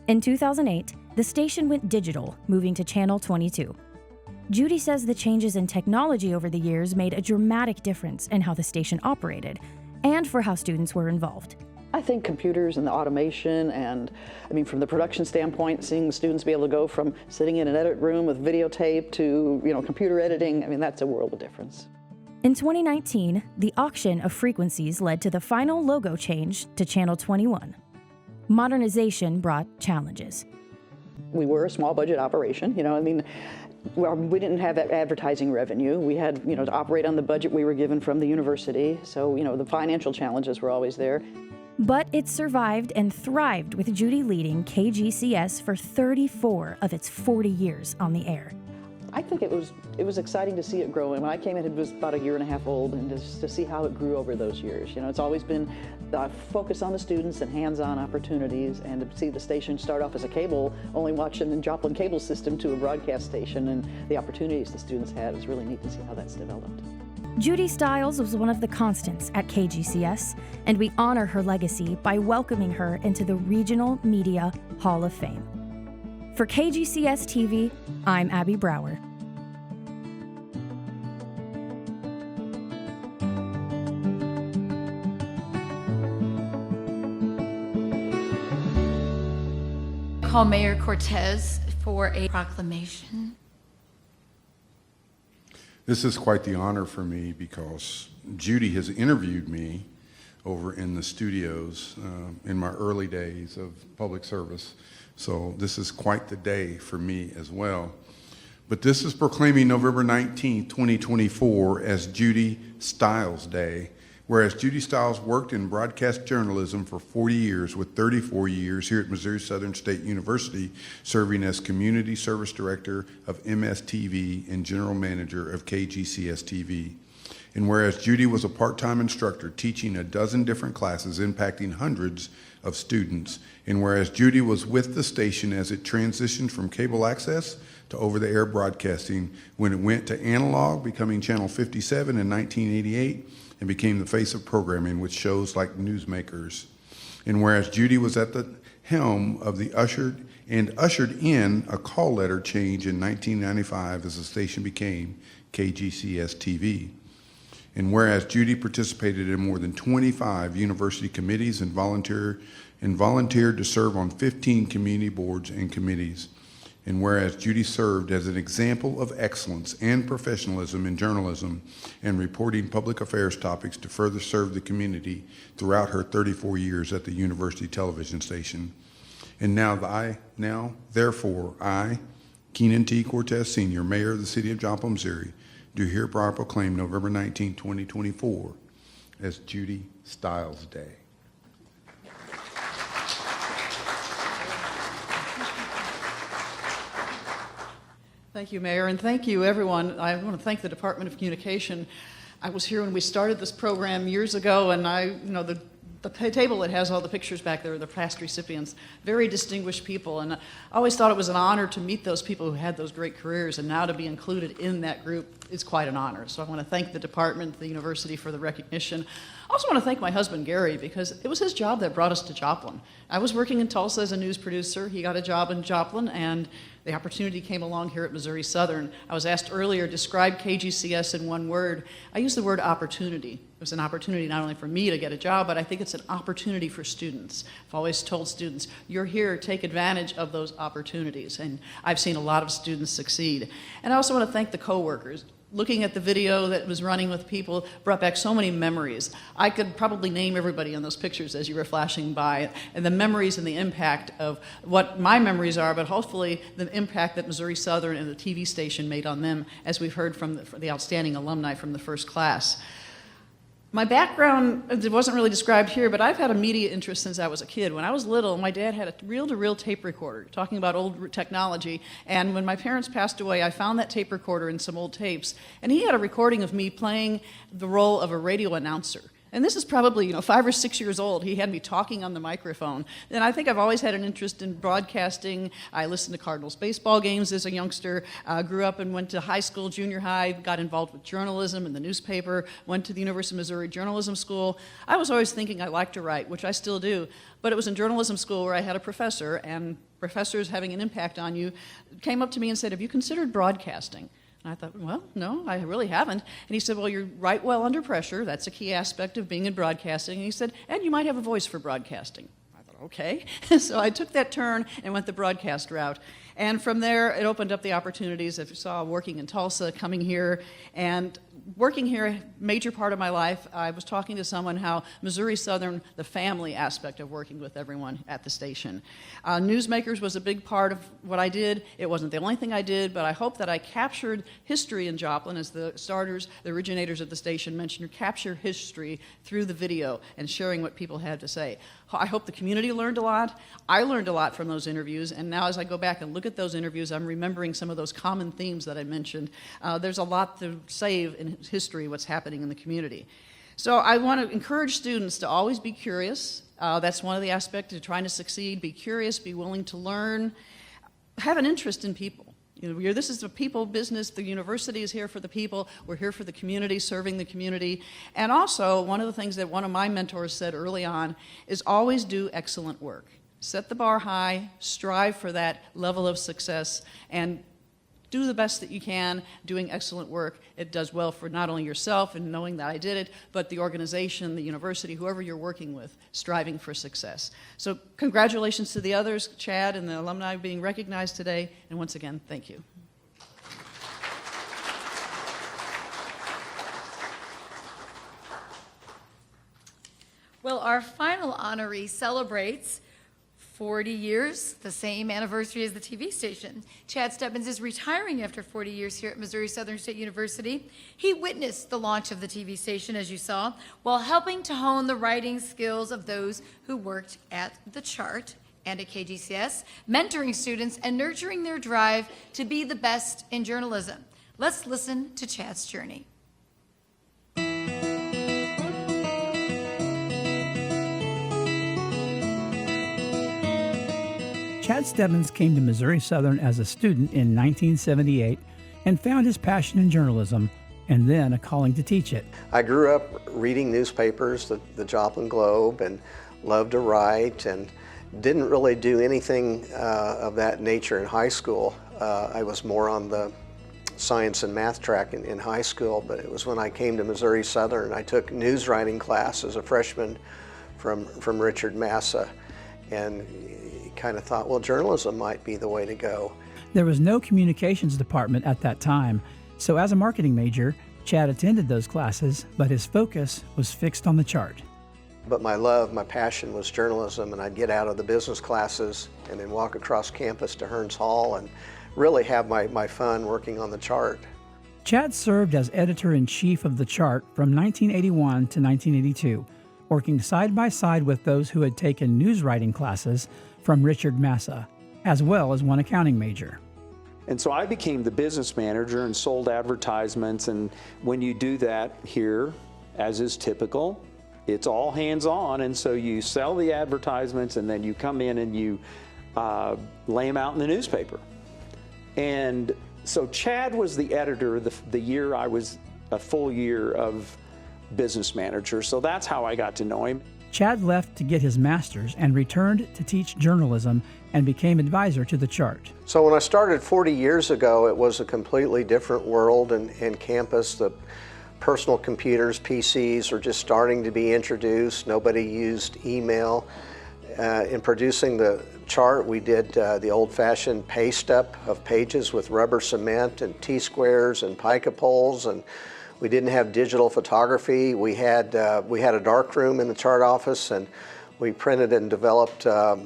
In 2008, the station went digital, moving to Channel 22. Judy says the changes in technology over the years made a dramatic difference in how the station operated and for how students were involved. I think computers and the automation and, from the production standpoint, seeing students be able to go from sitting in an edit room with videotape to, computer editing, that's a world of difference. In 2019, the auction of frequencies led to the final logo change to Channel 21. Modernization brought challenges. We were a small budget operation, we didn't have that advertising revenue. We had, to operate on the budget we were given from the university. So, the financial challenges were always there. But it survived and thrived with Judy leading KGCS for 34 of its 40 years on the air. I think it was exciting to see it grow. And when I came in, it was about a year and a half old, and just to see how it grew over those years. It's always been the focus on the students and hands-on opportunities, and to see the station start off as a cable, only watching the Joplin cable system, to a broadcast station, and the opportunities the students had is really neat to see how that's developed. Judy Stiles was one of the constants at KGCS, and we honor her legacy by welcoming her into the Regional Media Hall of Fame. For KGCS TV, I'm Abby Brower. Call Mayor Cortez for a proclamation. This is quite the honor for me because Judy has interviewed me over in the studios in my early days of public service. So this is quite the day for me as well. But this is proclaiming November 19, 2024 as Judy Stiles Day. Whereas Judy Stiles worked in broadcast journalism for 40 years with 34 years here at Missouri Southern State University, serving as Community Service Director of MSTV and General Manager of KGCS TV. And whereas Judy was a part-time instructor teaching a dozen different classes impacting hundreds of students, and whereas Judy was with the station as it transitioned from cable access to over-the-air broadcasting when it went to analog, becoming Channel 57 in 1988, and became the face of programming with shows like Newsmakers. And whereas Judy was at the helm of the ushered in a call letter change in 1995 as the station became KGCS TV. And whereas Judy participated in more than 25 university committees and volunteered to serve on 15 community boards and committees. And whereas Judy served as an example of excellence and professionalism in journalism and reporting public affairs topics to further serve the community throughout her 34 years at the university television station. And now, therefore, I, Keenan T. Cortez Sr., Mayor of the City of Joplin, Missouri, do hereby proclaim November 19, 2024 as Judy Stiles Day. Thank you, Mayor, and thank you, everyone. I want to thank the Department of Communication. I was here when we started this program years ago, and the table that has all the pictures back there are the past recipients, very distinguished people, and I always thought it was an honor to meet those people who had those great careers, and now to be included in that group is quite an honor. So I want to thank the department, the university for the recognition. I also want to thank my husband, Gary, because it was his job that brought us to Joplin. I was working in Tulsa as a news producer. He got a job in Joplin, and the opportunity came along here at Missouri Southern. I was asked earlier, describe KGCS in one word. I used the word opportunity. It was an opportunity not only for me to get a job, but I think it's an opportunity for students. I've always told students, you're here, take advantage of those opportunities. And I've seen a lot of students succeed. And I also want to thank the coworkers. Looking at the video that was running with people brought back so many memories. I could probably name everybody on those pictures as you were flashing by, and the memories and the impact of what my memories are, but hopefully the impact that Missouri Southern and the TV station made on them, as we've heard from the outstanding alumni from the first class. My background, it wasn't really described here, but I've had a media interest since I was a kid. When I was little, my dad had a reel-to-reel tape recorder, talking about old technology, and when my parents passed away, I found that tape recorder in some old tapes, and he had a recording of me playing the role of a radio announcer. And this is probably 5 or 6 years old. He had me talking on the microphone. And I think I've always had an interest in broadcasting. I listened to Cardinals baseball games as a youngster, grew up and went to high school, junior high, got involved with journalism and the newspaper, went to the University of Missouri Journalism School. I was always thinking I liked to write, which I still do. But it was in journalism school where I had a professor, and professors having an impact on you came up to me and said, have you considered broadcasting? And I thought, well, no, I really haven't. And he said, well, you write well under pressure. That's a key aspect of being in broadcasting. And he said, and you might have a voice for broadcasting. I thought, okay. So I took that turn and went the broadcast route. And from there, it opened up the opportunities. If you saw working in Tulsa, coming here, and working here, a major part of my life, I was talking to someone how Missouri Southern, the family aspect of working with everyone at the station. Newsmakers was a big part of what I did. It wasn't the only thing I did, but I hope that I captured history in Joplin, as the starters, the originators of the station mentioned, capture history through the video and sharing what people had to say. I hope the community learned a lot. I learned a lot from those interviews, and now as I go back and look at those interviews, I'm remembering some of those common themes that I mentioned. There's a lot to save in history, what's happening in the community. So I want to encourage students to always be curious. That's one of the aspects of trying to succeed. Be curious, be willing to learn, have an interest in people. You know, this is a people business. The university is here for the people. We're here for the community, serving the community. And also, one of the things that one of my mentors said early on is always do excellent work. Set the bar high, strive for that level of success, and do the best that you can doing excellent work. It does well for not only yourself and knowing that I did it, but the organization, the university, whoever you're working with, striving for success. So congratulations to the others, Chad and the alumni being recognized today, and once again, thank you. Well, our final honoree celebrates 40 years, the same anniversary as the TV station. Chad Stebbins is retiring after 40 years here at Missouri Southern State University. He witnessed the launch of the TV station, as you saw, while helping to hone the writing skills of those who worked at the Chart and at KGCS, mentoring students and nurturing their drive to be the best in journalism. Let's listen to Chad's journey. Chad Stebbins came to Missouri Southern as a student in 1978 and found his passion in journalism and then a calling to teach it. I grew up reading newspapers, the Joplin Globe, and loved to write, and didn't really do anything of that nature in high school. I was more on the science and math track in high school, but it was when I came to Missouri Southern. I took news writing class as a freshman from Richard Massa, and kind of thought, well, journalism might be the way to go. There was no communications department at that time, so as a marketing major, Chad attended those classes, but his focus was fixed on the Chart. But my passion was journalism, and I'd get out of the business classes and then walk across campus to Hearns Hall and really have my fun working on the Chart. Chad served as editor-in-chief of the Chart from 1981 to 1982, working side by side with those who had taken news writing classes from Richard Massa, as well as one accounting major. And so I became the business manager and sold advertisements, and when you do that here, as is typical, it's all hands-on, and so you sell the advertisements and then you come in and you lay them out in the newspaper. And so Chad was the editor the year I was a full year of business manager, so that's how I got to know him. Chad left to get his master's and returned to teach journalism and became advisor to the Chart. So when I started 40 years ago, it was a completely different world in campus. The personal computers, PCs, were just starting to be introduced. Nobody used email. In producing the Chart, we did the old-fashioned paste up of pages with rubber cement and T-squares and pica poles, and we didn't have digital photography. We had a dark room in the Chart office, and we printed and developed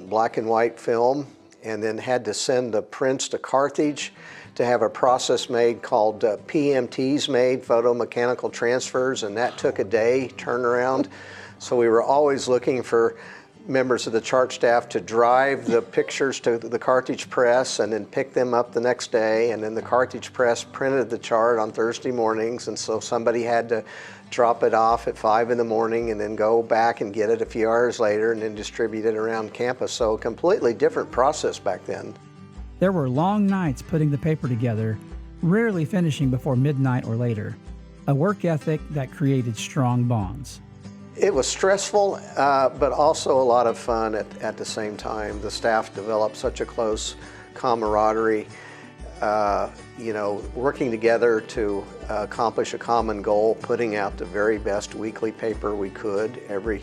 black and white film, and then had to send the prints to Carthage to have a process made called PMTs made, photo mechanical transfers, and that took a day turnaround. So we were always looking for members of the Chart staff to drive the pictures to the Carthage press and then pick them up the next day, and then the Carthage press printed the Chart on Thursday mornings, and so somebody had to drop it off at 5 in the morning and then go back and get it a few hours later and then distribute it around campus. So a completely different process back then. There were long nights putting the paper together, rarely finishing before midnight or later, a work ethic that created strong bonds. It was stressful, but also a lot of fun at the same time. The staff developed such a close camaraderie, working together to accomplish a common goal, putting out the very best weekly paper we could every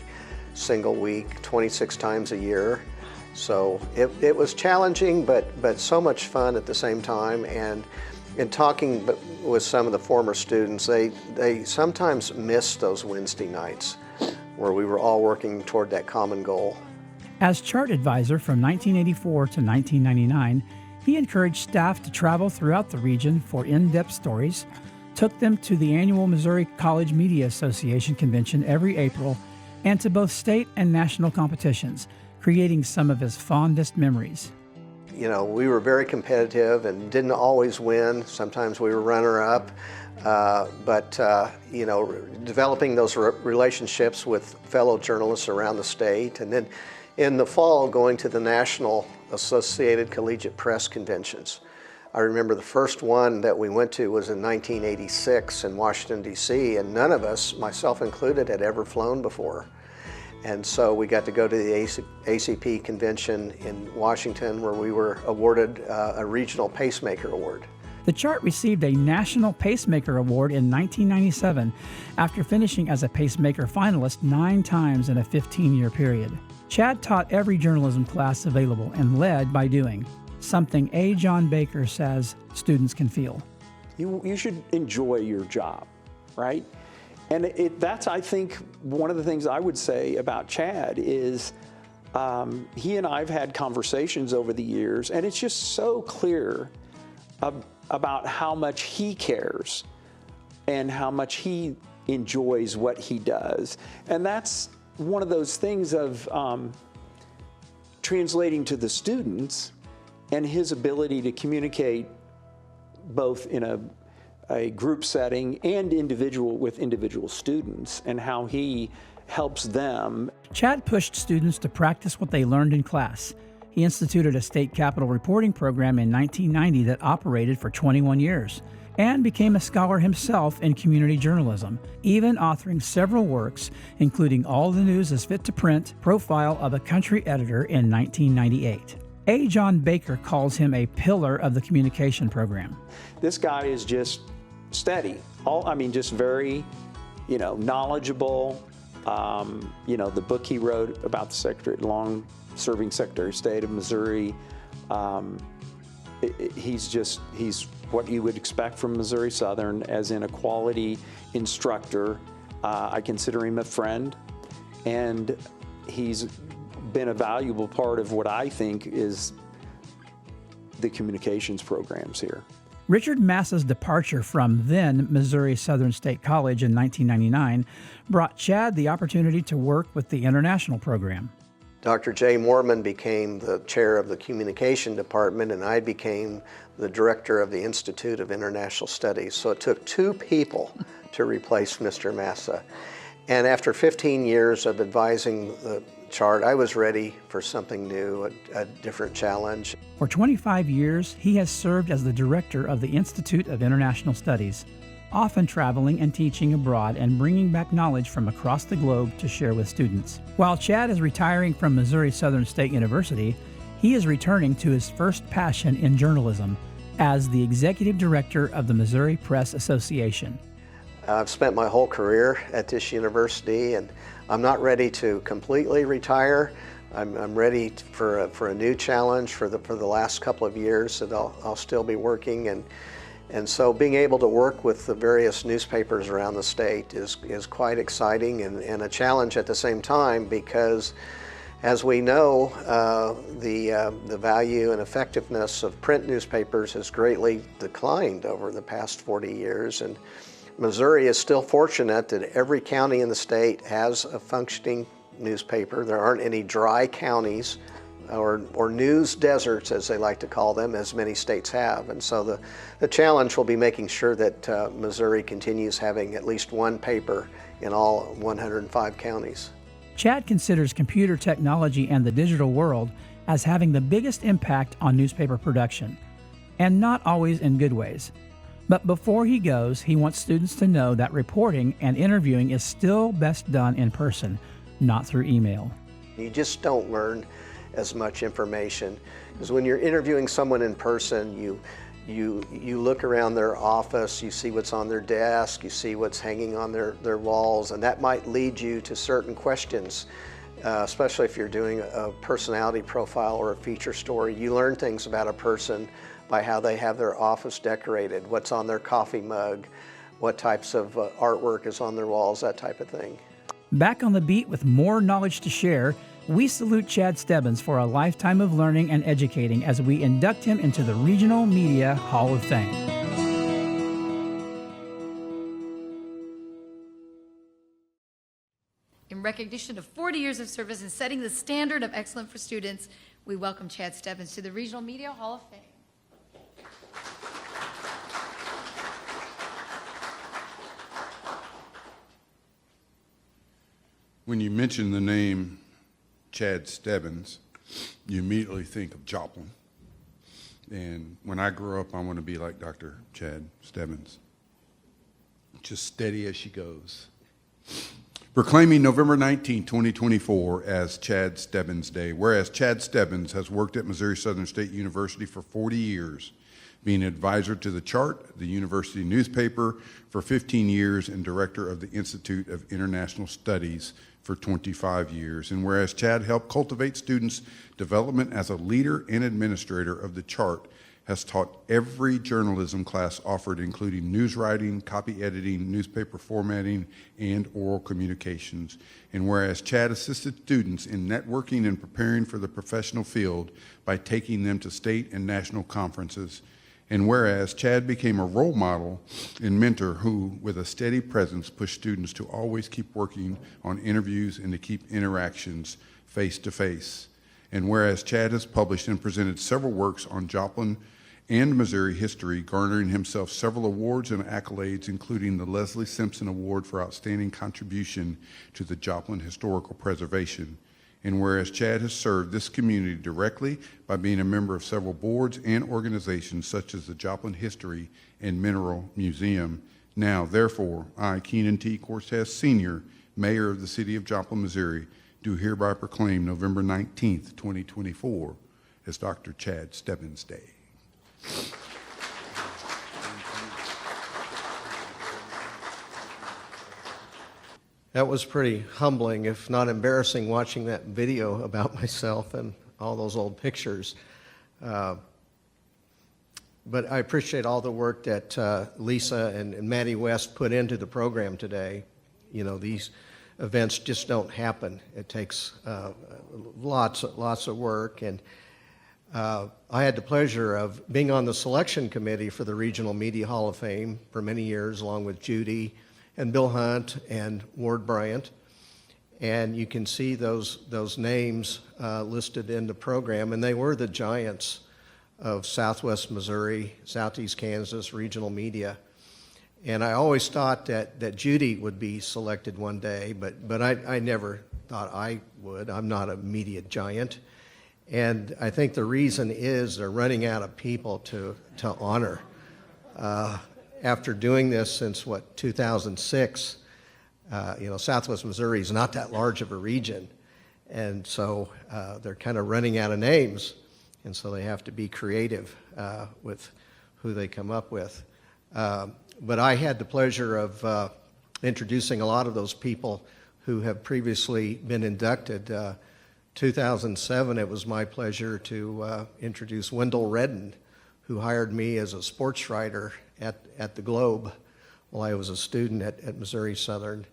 single week, 26 times a year. So it was challenging, but so much fun at the same time. And in talking with some of the former students, they sometimes miss those Wednesday nights where we were all working toward that common goal. As Chart advisor from 1984 to 1999, he encouraged staff to travel throughout the region for in-depth stories, took them to the annual Missouri College Media Association convention every April, and to both state and national competitions, creating some of his fondest memories. We were very competitive and didn't always win. Sometimes we were runner-up. But developing those relationships with fellow journalists around the state, and then in the fall going to the National Associated Collegiate Press Conventions. I remember the first one that we went to was in 1986 in Washington, D.C., and none of us, myself included, had ever flown before. And so we got to go to the ACP convention in Washington, where we were awarded a regional pacemaker award. The chart received a National Pacemaker Award in 1997 after finishing as a pacemaker finalist 9 times in a 15-year period. Chad taught every journalism class available and led by doing, something A. John Baker says students can feel. You should enjoy your job, right? And that's, I think, one of the things I would say about Chad is he and I have had conversations over the years, and it's just so clear about how much he cares and how much he enjoys what he does. And that's one of those things of translating to the students and his ability to communicate both in a group setting and with individual students, and how he helps them. Chad pushed students to practice what they learned in class. He instituted a state capital reporting program in 1990 that operated for 21 years and became a scholar himself in community journalism, even authoring several works, including All the News is Fit to Print, Profile of a Country Editor in 1998. A. John Baker calls him a pillar of the communication program. This guy is just steady. Just very, knowledgeable. The book he wrote about the long-serving Secretary of State of Missouri, he's what you would expect from Missouri Southern, as in a quality instructor. I consider him a friend, and he's been a valuable part of what I think is the communications programs here. Richard Massa's departure from then Missouri Southern State College in 1999 brought Chad the opportunity to work with the international program. Dr. Jay Moorman became the chair of the communication department, and I became the director of the Institute of International Studies. So it took 2 people to replace Mr. Massa. And after 15 years of advising the chart, I was ready for something new, a different challenge. For 25 years, he has served as the director of the Institute of International Studies, often traveling and teaching abroad and bringing back knowledge from across the globe to share with students. While Chad is retiring from Missouri Southern State University, he is returning to his first passion in journalism as the executive director of the Missouri Press Association. I've spent my whole career at this university, and I'm not ready to completely retire. I'm ready for a new challenge for the last couple of years that I'll still be working, and so being able to work with the various newspapers around the state is quite exciting and a challenge at the same time, because as we know, the value and effectiveness of print newspapers has greatly declined over the past 40 years. And Missouri is still fortunate that every county in the state has a functioning newspaper. There aren't any dry counties or news deserts, as they like to call them, as many states have. And so the challenge will be making sure that Missouri continues having at least one paper in all 105 counties. Chad considers computer technology and the digital world as having the biggest impact on newspaper production, and not always in good ways. But before he goes, he wants students to know that reporting and interviewing is still best done in person, not through email. You just don't learn as much information, because when you're interviewing someone in person, you look around their office, you see what's on their desk, you see what's hanging on their walls, and that might lead you to certain questions, especially if you're doing a personality profile or a feature story. You learn things about a person by how they have their office decorated, what's on their coffee mug, what types of artwork is on their walls, that type of thing. Back on the beat with more knowledge to share, we salute Chad Stebbins for a lifetime of learning and educating as we induct him into the Regional Media Hall of Fame. In recognition of 40 years of service and setting the standard of excellence for students, we welcome Chad Stebbins to the Regional Media Hall of Fame. When you mention the name Chad Stebbins, you immediately think of Joplin. And when I grow up, I want to be like Dr. Chad Stebbins, just steady as she goes. Proclaiming November 19, 2024 as Chad Stebbins Day, whereas Chad Stebbins has worked at Missouri Southern State University for 40 years, being advisor to the Chart, the university newspaper, for 15 years, and director of the Institute of International Studies for 25 years. And whereas Chad helped cultivate students' development as a leader and administrator of the Chart, has taught every journalism class offered, including news writing, copy editing, newspaper formatting, and oral communications. And whereas Chad assisted students in networking and preparing for the professional field by taking them to state and national conferences. And whereas Chad became a role model and mentor who, with a steady presence, pushed students to always keep working on interviews and to keep interactions face to face. And whereas Chad has published and presented several works on Joplin and Missouri history, garnering himself several awards and accolades, including the Leslie Simpson Award for Outstanding Contribution to the Joplin Historical Preservation. And whereas Chad has served this community directly by being a member of several boards and organizations such as the Joplin History and Mineral Museum, now, therefore, I, Keenan T. Cortez Sr., Mayor of the City of Joplin, Missouri, do hereby proclaim November 19th, 2024 as Dr. Chad Stebbins Day. That was pretty humbling, if not embarrassing, watching that video about myself and all those old pictures. But I appreciate all the work that Lisa and Maddie West put into the program today. You know, these events just don't happen. It takes lots of work. And I had the pleasure of being on the selection committee for the Regional Media Hall of Fame for many years, along with Judy and Bill Hunt and Ward Bryant. And you can see those names listed in the program, and they were the giants of Southwest Missouri, Southeast Kansas regional media. And I always thought that Judy would be selected one day, but I never thought I would. I'm not a media giant. And I think the reason is they're running out of people to honor. After doing this since, 2006, Southwest Missouri is not that large of a region. And so they're kind of running out of names. And so they have to be creative with who they come up with. But I had the pleasure of introducing a lot of those people who have previously been inducted. 2007, it was my pleasure to introduce Wendell Redden, who hired me as a sports writer at the Globe while I was a student at Missouri Southern.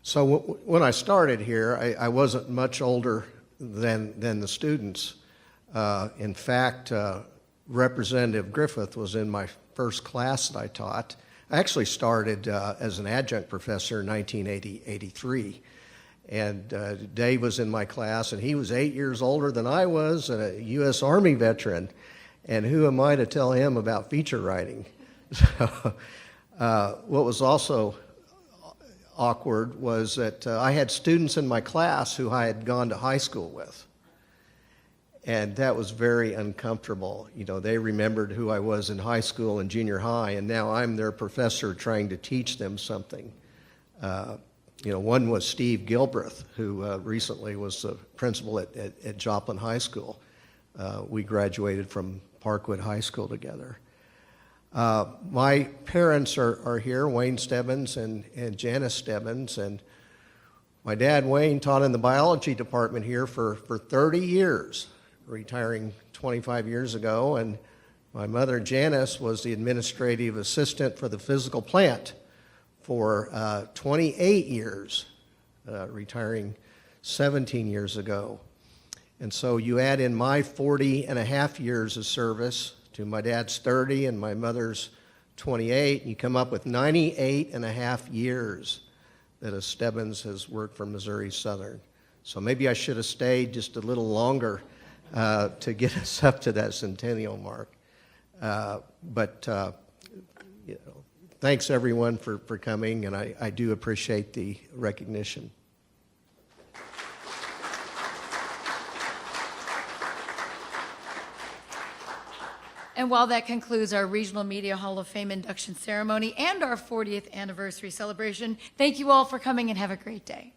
So when I started here, I wasn't much older than the students. In fact, Representative Griffith was in my first class that I taught. I actually started as an adjunct professor in 1983. And Dave was in my class, and he was 8 years older than I was, and a U.S. Army veteran. And who am I to tell him about feature writing? So, what was also awkward was that I had students in my class who I had gone to high school with. And that was very uncomfortable. You know, they remembered who I was in high school and junior high, and now I'm their professor trying to teach them something. One was Steve Gilbreth, who recently was the principal at Joplin High School. We graduated from Parkwood High School together. My parents are here, Wayne Stebbins and Janice Stebbins, and my dad, Wayne, taught in the biology department here for 30 years, retiring 25 years ago, and my mother, Janice, was the administrative assistant for the physical plant for 28 years, retiring 17 years ago. And so you add in my 40 and a half years of service to my dad's 30 and my mother's 28, and you come up with 98 and a half years that a Stebbins has worked for Missouri Southern. So maybe I should have stayed just a little longer to get us up to that centennial mark. Thanks everyone for coming, and I do appreciate the recognition. And while that concludes our Regional Media Hall of Fame induction ceremony and our 40th anniversary celebration, thank you all for coming and have a great day.